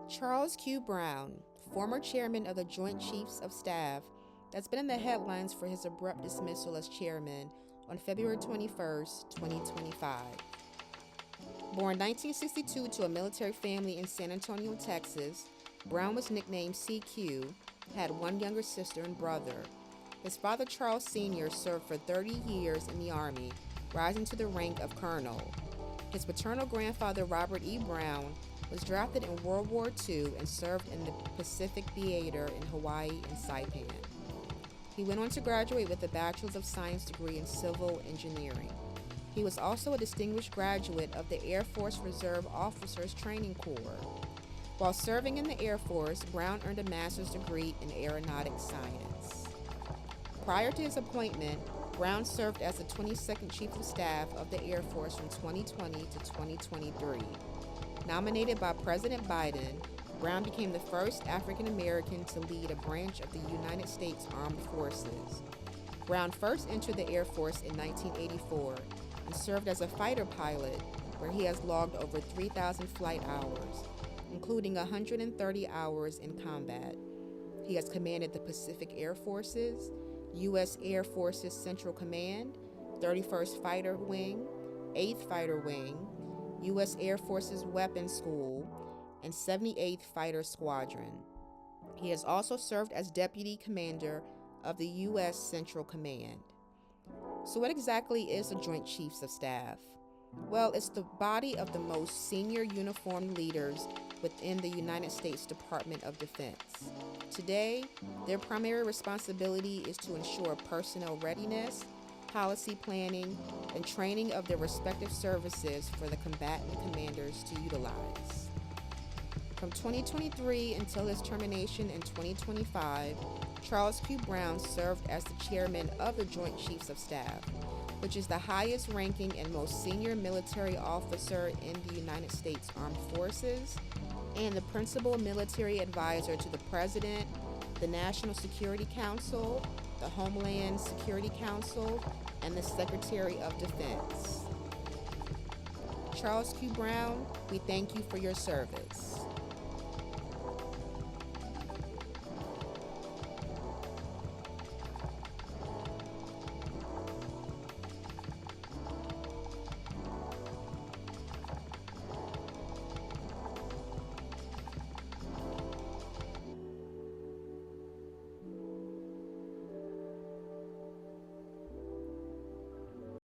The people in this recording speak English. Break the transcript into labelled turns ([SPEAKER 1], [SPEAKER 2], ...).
[SPEAKER 1] Charles Q. Brown, former chairman of the Joint Chiefs of Staff, has been in the headlines for his abrupt dismissal as chairman on February 21, 2025. Born 1962 to a military family in San Antonio, Texas, Brown was nicknamed CQ, had one younger sister and brother. His father, Charles Sr., served for 30 years in the Army, rising to the rank of colonel. His paternal grandfather, Robert E. Brown, was drafted in World War II and served in the Pacific Theater in Hawaii and Saipan. He went on to graduate with a Bachelor of Science degree in Civil Engineering. He was also a distinguished graduate of the Air Force Reserve Officers Training Corps. While serving in the Air Force, Brown earned a master's degree in aeronautic science. Prior to his appointment, Brown served as the 22nd Chief of Staff of the Air Force from 2020 to 2023. Nominated by President Biden, Brown became the first African American to lead a branch of the United States Armed Forces. Brown first entered the Air Force in 1984 and served as a fighter pilot, where he has logged over 3,000 flight hours, including 130 hours in combat. He has commanded the Pacific Air Forces, U.S. Air Forces Central Command, 31st Fighter Wing, 8th Fighter Wing, U.S. Air Force's Weapons School, and 78th Fighter Squadron. He has also served as Deputy Commander of the U.S. Central Command. So what exactly is the Joint Chiefs of Staff? Well, it's the body of the most senior uniformed leaders within the United States Department of Defense. Today, their primary responsibility is to ensure personnel readiness, policy planning, and training of their respective services for the combatant commanders to utilize. From 2023 until his termination in 2025, Charles Q. Brown served as the chairman of the Joint Chiefs of Staff, which is the highest ranking and most senior military officer in the United States Armed Forces, and the principal military advisor to the President, the National Security Council, the Homeland Security Council, and the Secretary of Defense. Charles Q. Brown, we thank you for your service.